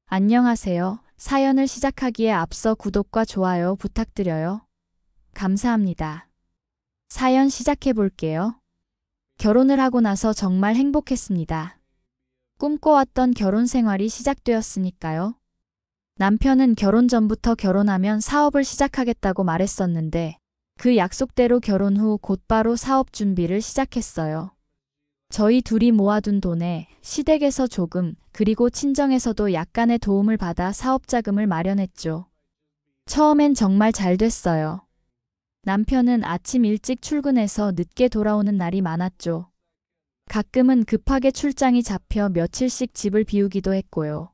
안녕하세요. 사연을 시작하기에 앞서 구독과 좋아요 부탁드려요. 감사합니다. 사연 시작해 볼게요. 결혼을 하고 나서 정말 행복했습니다. 꿈꿔왔던 결혼 생활이 시작되었으니까요. 남편은 결혼 전부터 결혼하면 사업을 시작하겠다고 말했었는데 그 약속대로 결혼 후 곧바로 사업 준비를 시작했어요. 저희 둘이 모아둔 돈에 시댁에서 조금, 그리고 친정에서도 약간의 도움을 받아 사업 자금을 마련했죠. 처음엔 정말 잘 됐어요. 남편은 아침 일찍 출근해서 늦게 돌아오는 날이 많았죠. 가끔은 급하게 출장이 잡혀 며칠씩 집을 비우기도 했고요.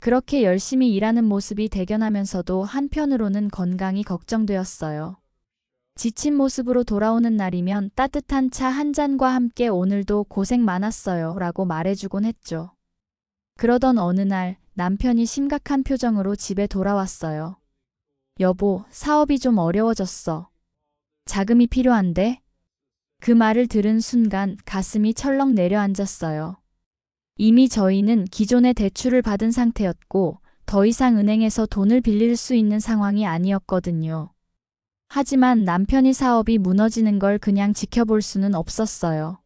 그렇게 열심히 일하는 모습이 대견하면서도 한편으로는 건강이 걱정되었어요. 지친 모습으로 돌아오는 날이면 따뜻한 차 한 잔과 함께 오늘도 고생 많았어요 라고 말해주곤 했죠. 그러던 어느 날 남편이 심각한 표정으로 집에 돌아왔어요. 여보, 사업이 좀 어려워졌어. 자금이 필요한데? 그 말을 들은 순간 가슴이 철렁 내려앉았어요. 이미 저희는 기존에 대출을 받은 상태였고 더 이상 은행에서 돈을 빌릴 수 있는 상황이 아니었거든요. 하지만 남편이 사업이 무너지는 걸 그냥 지켜볼 수는 없었어요.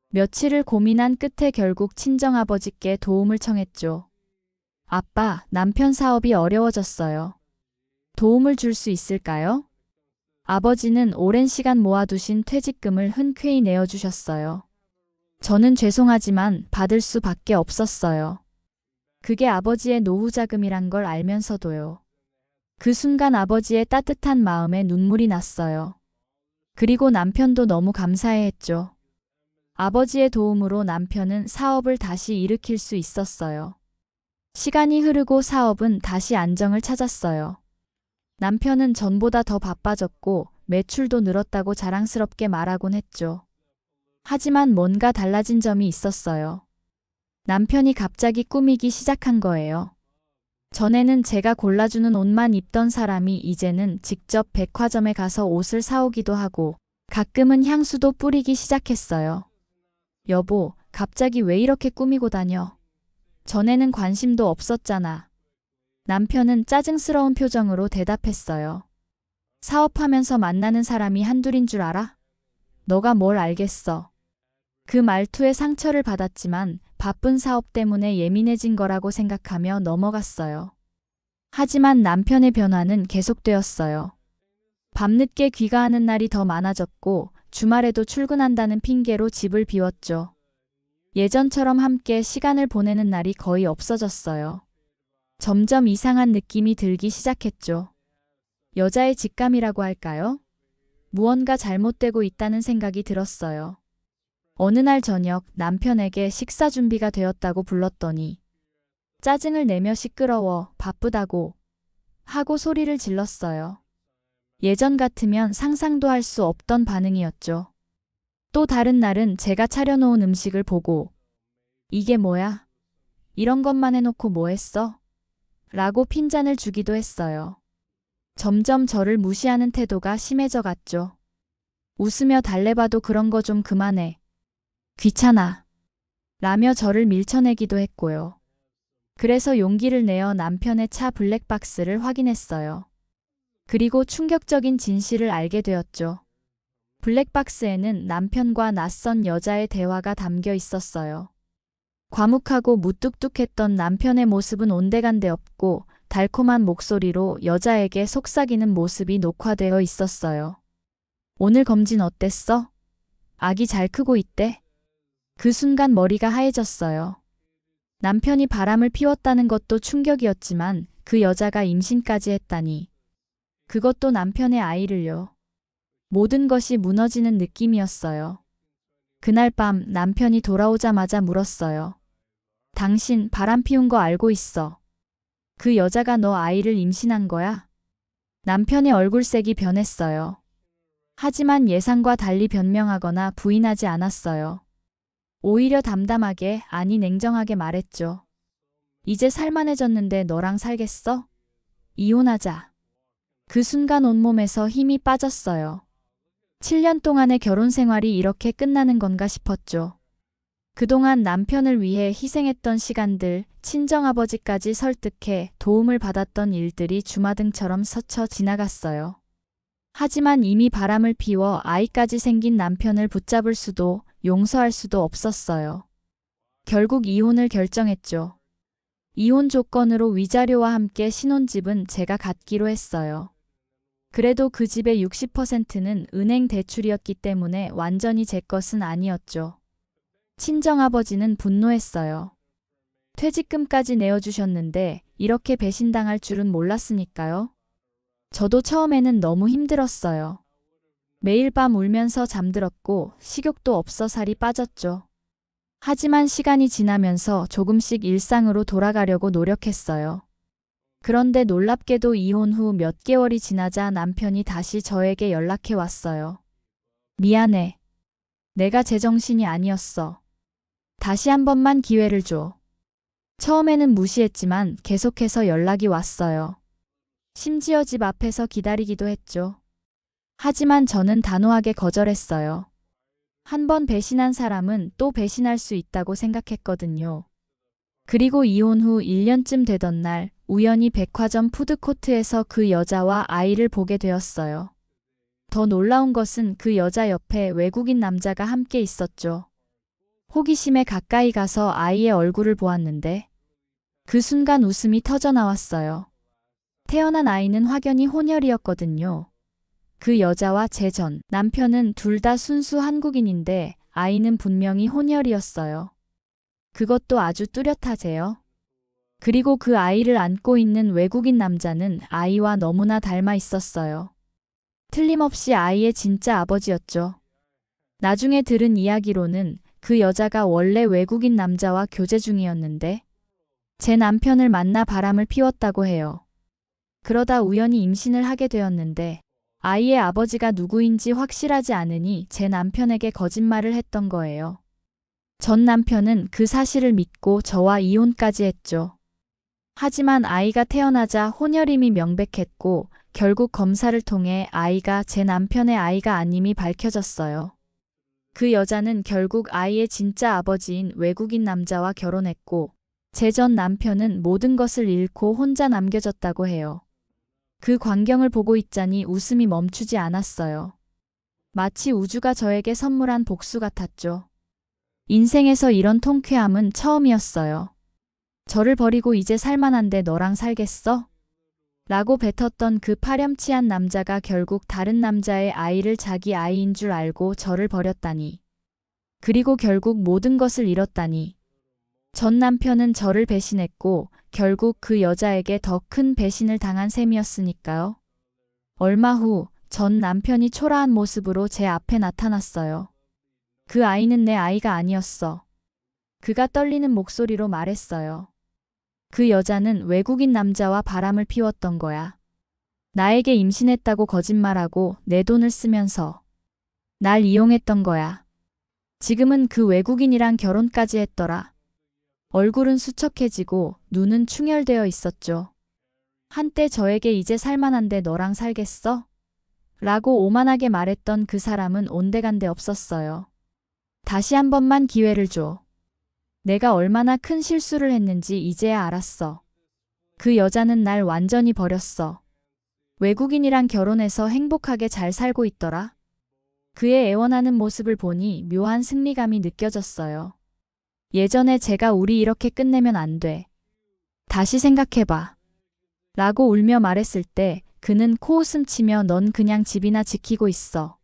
며칠을 고민한 끝에 결국 친정아버지께 도움을 청했죠. 아빠, 남편 사업이 어려워졌어요. 도움을 줄 수 있을까요? 아버지는 오랜 시간 모아두신 퇴직금을 흔쾌히 내어주셨어요. 저는 죄송하지만 받을 수밖에 없었어요. 그게 아버지의 노후 자금이란 걸 알면서도요. 그 순간 아버지의 따뜻한 마음에 눈물이 났어요. 그리고 남편도 너무 감사해했죠. 아버지의 도움으로 남편은 사업을 다시 일으킬 수 있었어요. 시간이 흐르고 사업은 다시 안정을 찾았어요. 남편은 전보다 더 바빠졌고 매출도 늘었다고 자랑스럽게 말하곤 했죠. 하지만 뭔가 달라진 점이 있었어요. 남편이 갑자기 꾸미기 시작한 거예요. 전에는 제가 골라주는 옷만 입던 사람이 이제는 직접 백화점에 가서 옷을 사오기도 하고 가끔은 향수도 뿌리기 시작했어요. 여보, 갑자기 왜 이렇게 꾸미고 다녀? 전에는 관심도 없었잖아. 남편은 짜증스러운 표정으로 대답했어요. 사업하면서 만나는 사람이 한둘인 줄 알아? 너가 뭘 알겠어. 그 말투에 상처를 받았지만 바쁜 사업 때문에 예민해진 거라고 생각하며 넘어갔어요. 하지만 남편의 변화는 계속되었어요. 밤늦게 귀가하는 날이 더 많아졌고 주말에도 출근한다는 핑계로 집을 비웠죠. 예전처럼 함께 시간을 보내는 날이 거의 없어졌어요. 점점 이상한 느낌이 들기 시작했죠. 여자의 직감이라고 할까요? 무언가 잘못되고 있다는 생각이 들었어요. 어느 날 저녁 남편에게 식사 준비가 되었다고 불렀더니 짜증을 내며 시끄러워, 바쁘다고 하고 소리를 질렀어요. 예전 같으면 상상도 할 수 없던 반응이었죠. 또 다른 날은 제가 차려놓은 음식을 보고 이게 뭐야? 이런 것만 해놓고 뭐 했어? 라고 핀잔을 주기도 했어요. 점점 저를 무시하는 태도가 심해져 갔죠. 웃으며 달래봐도 그런 거 좀 그만해. 귀찮아. 라며 저를 밀쳐내기도 했고요. 그래서 용기를 내어 남편의 차 블랙박스를 확인했어요. 그리고 충격적인 진실을 알게 되었죠. 블랙박스에는 남편과 낯선 여자의 대화가 담겨 있었어요. 과묵하고 무뚝뚝했던 남편의 모습은 온데간데 없고 달콤한 목소리로 여자에게 속삭이는 모습이 녹화되어 있었어요. 오늘 검진 어땠어? 아기 잘 크고 있대? 그 순간 머리가 하얘졌어요. 남편이 바람을 피웠다는 것도 충격이었지만 그 여자가 임신까지 했다니. 그것도 남편의 아이를요. 모든 것이 무너지는 느낌이었어요. 그날 밤 남편이 돌아오자마자 물었어요. 당신 바람 피운 거 알고 있어. 그 여자가 너 아이를 임신한 거야? 남편의 얼굴색이 변했어요. 하지만 예상과 달리 변명하거나 부인하지 않았어요. 오히려 담담하게, 아니 냉정하게 말했죠. 이제 살만해졌는데 너랑 살겠어? 이혼하자. 그 순간 온몸에서 힘이 빠졌어요. 7년 동안의 결혼 생활이 이렇게 끝나는 건가 싶었죠. 그동안 남편을 위해 희생했던 시간들, 친정아버지까지 설득해 도움을 받았던 일들이 주마등처럼 스쳐 지나갔어요. 하지만 이미 바람을 피워 아이까지 생긴 남편을 붙잡을 수도 용서할 수도 없었어요. 결국 이혼을 결정했죠. 이혼 조건으로 위자료와 함께 신혼집은 제가 갖기로 했어요. 그래도 그 집의 60%는 은행 대출이었기 때문에 완전히 제 것은 아니었죠. 친정아버지는 분노했어요. 퇴직금까지 내어주셨는데 이렇게 배신당할 줄은 몰랐으니까요. 저도 처음에는 너무 힘들었어요. 매일 밤 울면서 잠들었고 식욕도 없어 살이 빠졌죠. 하지만 시간이 지나면서 조금씩 일상으로 돌아가려고 노력했어요. 그런데 놀랍게도 이혼 후 몇 개월이 지나자 남편이 다시 저에게 연락해 왔어요. 미안해. 내가 제정신이 아니었어. 다시 한 번만 기회를 줘. 처음에는 무시했지만 계속해서 연락이 왔어요. 심지어 집 앞에서 기다리기도 했죠. 하지만 저는 단호하게 거절했어요. 한 번 배신한 사람은 또 배신할 수 있다고 생각했거든요. 그리고 이혼 후 1년쯤 되던 날 우연히 백화점 푸드코트에서 그 여자와 아이를 보게 되었어요. 더 놀라운 것은 그 여자 옆에 외국인 남자가 함께 있었죠. 호기심에 가까이 가서 아이의 얼굴을 보았는데 그 순간 웃음이 터져 나왔어요. 태어난 아이는 확연히 혼혈이었거든요. 그 여자와 제 전 남편은 둘 다 순수 한국인인데 아이는 분명히 혼혈이었어요. 그것도 아주 뚜렷하제요. 그리고 그 아이를 안고 있는 외국인 남자는 아이와 너무나 닮아 있었어요. 틀림없이 아이의 진짜 아버지였죠. 나중에 들은 이야기로는 그 여자가 원래 외국인 남자와 교제 중이었는데 제 남편을 만나 바람을 피웠다고 해요. 그러다 우연히 임신을 하게 되었는데 아이의 아버지가 누구인지 확실하지 않으니 제 남편에게 거짓말을 했던 거예요. 전 남편은 그 사실을 믿고 저와 이혼까지 했죠. 하지만 아이가 태어나자 혼혈임이 명백했고 결국 검사를 통해 아이가 제 남편의 아이가 아님이 밝혀졌어요. 그 여자는 결국 아이의 진짜 아버지인 외국인 남자와 결혼했고 제 전 남편은 모든 것을 잃고 혼자 남겨졌다고 해요. 그 광경을 보고 있자니 웃음이 멈추지 않았어요. 마치 우주가 저에게 선물한 복수 같았죠. 인생에서 이런 통쾌함은 처음이었어요. 저를 버리고 이제 살만한데 너랑 살겠어? 라고 뱉었던 그 파렴치한 남자가 결국 다른 남자의 아이를 자기 아이인 줄 알고 저를 버렸다니. 그리고 결국 모든 것을 잃었다니. 전 남편은 저를 배신했고 결국 그 여자에게 더 큰 배신을 당한 셈이었으니까요. 얼마 후 전 남편이 초라한 모습으로 제 앞에 나타났어요. 그 아이는 내 아이가 아니었어. 그가 떨리는 목소리로 말했어요. 그 여자는 외국인 남자와 바람을 피웠던 거야. 나에게 임신했다고 거짓말하고 내 돈을 쓰면서 날 이용했던 거야. 지금은 그 외국인이랑 결혼까지 했더라. 얼굴은 수척해지고 눈은 충혈되어 있었죠. 한때 저에게 이제 살만한데 너랑 살겠어? 라고 오만하게 말했던 그 사람은 온데간데 없었어요. 다시 한 번만 기회를 줘. 내가 얼마나 큰 실수를 했는지 이제야 알았어. 그 여자는 날 완전히 버렸어. 외국인이랑 결혼해서 행복하게 잘 살고 있더라. 그의 애원하는 모습을 보니 묘한 승리감이 느껴졌어요. 예전에 제가 우리 이렇게 끝내면 안 돼. 다시 생각해봐. 라고 울며 말했을 때 그는 코웃음 치며 넌 그냥 집이나 지키고 있어.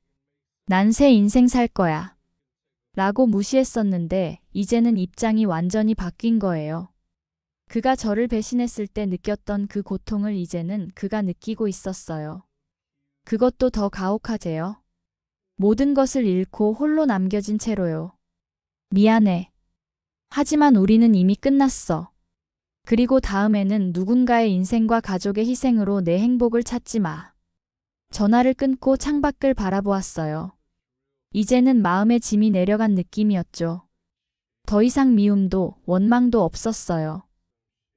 난 새 인생 살 거야. 라고 무시했었는데 이제는 입장이 완전히 바뀐 거예요. 그가 저를 배신했을 때 느꼈던 그 고통을 이제는 그가 느끼고 있었어요. 그것도 더 가혹하제요. 모든 것을 잃고 홀로 남겨진 채로요. 미안해. 하지만 우리는 이미 끝났어. 그리고 다음에는 누군가의 인생과 가족의 희생으로 내 행복을 찾지 마. 전화를 끊고 창밖을 바라보았어요. 이제는 마음의 짐이 내려간 느낌이었죠. 더 이상 미움도 원망도 없었어요.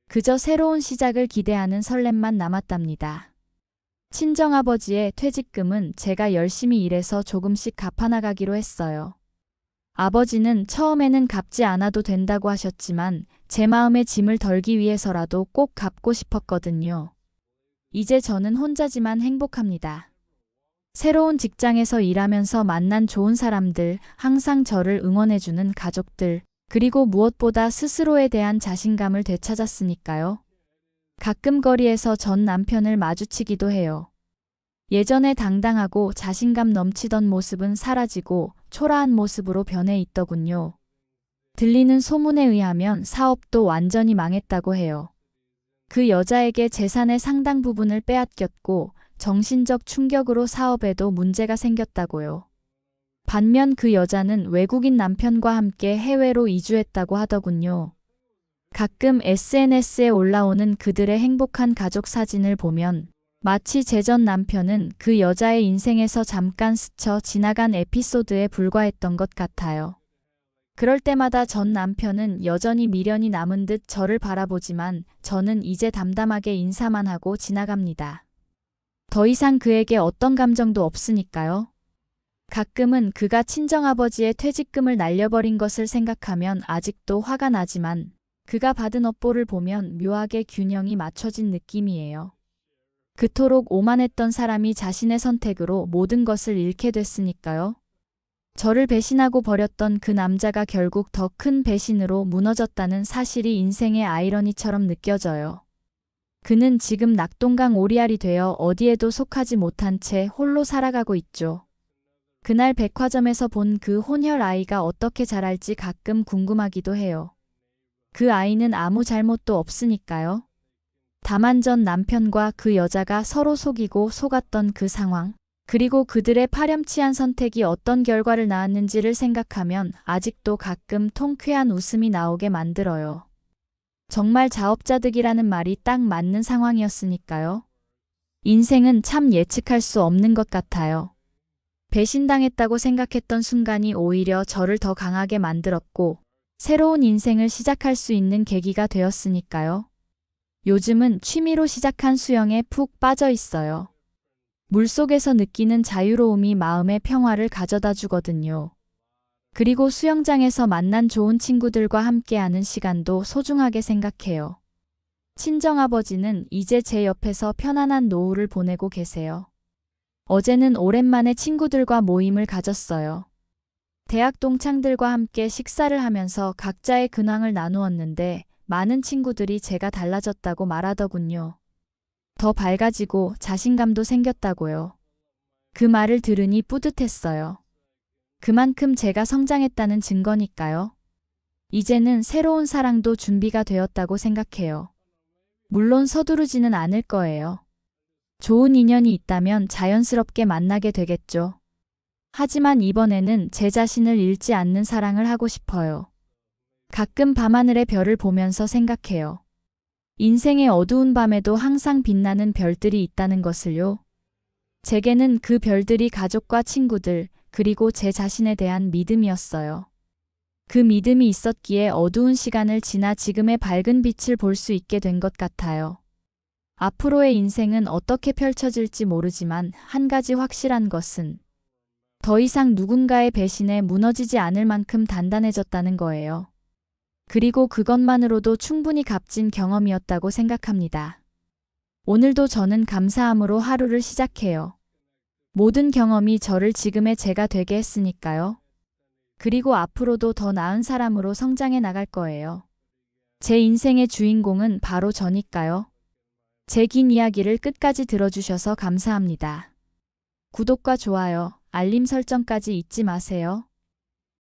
그저 새로운 시작을 기대하는 설렘만 남았답니다. 친정아버지의 퇴직금은 제가 열심히 일해서 조금씩 갚아나가기로 했어요. 아버지는 처음에는 갚지 않아도 된다고 하셨지만 제 마음의 짐을 덜기 위해서라도 꼭 갚고 싶었거든요. 이제 저는 혼자지만 행복합니다. 새로운 직장에서 일하면서 만난 좋은 사람들, 항상 저를 응원해주는 가족들, 그리고 무엇보다 스스로에 대한 자신감을 되찾았으니까요. 가끔 거리에서 전 남편을 마주치기도 해요. 예전에 당당하고 자신감 넘치던 모습은 사라지고 초라한 모습으로 변해 있더군요. 들리는 소문에 의하면 사업도 완전히 망했다고 해요. 그 여자에게 재산의 상당 부분을 빼앗겼고 정신적 충격으로 사업에도 문제가 생겼다고요. 반면 그 여자는 외국인 남편과 함께 해외로 이주했다고 하더군요. 가끔 SNS에 올라오는 그들의 행복한 가족 사진을 보면 마치 제 전 남편은 그 여자의 인생에서 잠깐 스쳐 지나간 에피소드에 불과했던 것 같아요. 그럴 때마다 전 남편은 여전히 미련이 남은 듯 저를 바라보지만 저는 이제 담담하게 인사만 하고 지나갑니다. 더 이상 그에게 어떤 감정도 없으니까요. 가끔은 그가 친정아버지의 퇴직금을 날려버린 것을 생각하면 아직도 화가 나지만 그가 받은 업보를 보면 묘하게 균형이 맞춰진 느낌이에요. 그토록 오만했던 사람이 자신의 선택으로 모든 것을 잃게 됐으니까요. 저를 배신하고 버렸던 그 남자가 결국 더 큰 배신으로 무너졌다는 사실이 인생의 아이러니처럼 느껴져요. 그는 지금 낙동강 오리알이 되어 어디에도 속하지 못한 채 홀로 살아가고 있죠. 그날 백화점에서 본 그 혼혈 아이가 어떻게 자랄지 가끔 궁금하기도 해요. 그 아이는 아무 잘못도 없으니까요. 다만 전 남편과 그 여자가 서로 속이고 속았던 그 상황, 그리고 그들의 파렴치한 선택이 어떤 결과를 낳았는지를 생각하면 아직도 가끔 통쾌한 웃음이 나오게 만들어요. 정말 자업자득이라는 말이 딱 맞는 상황이었으니까요. 인생은 참 예측할 수 없는 것 같아요. 배신당했다고 생각했던 순간이 오히려 저를 더 강하게 만들었고 새로운 인생을 시작할 수 있는 계기가 되었으니까요. 요즘은 취미로 시작한 수영에 푹 빠져 있어요. 물속에서 느끼는 자유로움이 마음의 평화를 가져다 주거든요. 그리고 수영장에서 만난 좋은 친구들과 함께하는 시간도 소중하게 생각해요. 친정아버지는 이제 제 옆에서 편안한 노후를 보내고 계세요. 어제는 오랜만에 친구들과 모임을 가졌어요. 대학 동창들과 함께 식사를 하면서 각자의 근황을 나누었는데 많은 친구들이 제가 달라졌다고 말하더군요. 더 밝아지고 자신감도 생겼다고요. 그 말을 들으니 뿌듯했어요. 그만큼 제가 성장했다는 증거니까요. 이제는 새로운 사랑도 준비가 되었다고 생각해요. 물론 서두르지는 않을 거예요. 좋은 인연이 있다면 자연스럽게 만나게 되겠죠. 하지만 이번에는 제 자신을 잃지 않는 사랑을 하고 싶어요. 가끔 밤하늘의 별을 보면서 생각해요. 인생의 어두운 밤에도 항상 빛나는 별들이 있다는 것을요. 제게는 그 별들이 가족과 친구들, 그리고 제 자신에 대한 믿음이었어요. 그 믿음이 있었기에 어두운 시간을 지나 지금의 밝은 빛을 볼 수 있게 된 것 같아요. 앞으로의 인생은 어떻게 펼쳐질지 모르지만 한 가지 확실한 것은 더 이상 누군가의 배신에 무너지지 않을 만큼 단단해졌다는 거예요. 그리고 그것만으로도 충분히 값진 경험이었다고 생각합니다. 오늘도 저는 감사함으로 하루를 시작해요. 모든 경험이 저를 지금의 제가 되게 했으니까요. 그리고 앞으로도 더 나은 사람으로 성장해 나갈 거예요. 제 인생의 주인공은 바로 저니까요. 제 긴 이야기를 끝까지 들어주셔서 감사합니다. 구독과 좋아요, 알림 설정까지 잊지 마세요.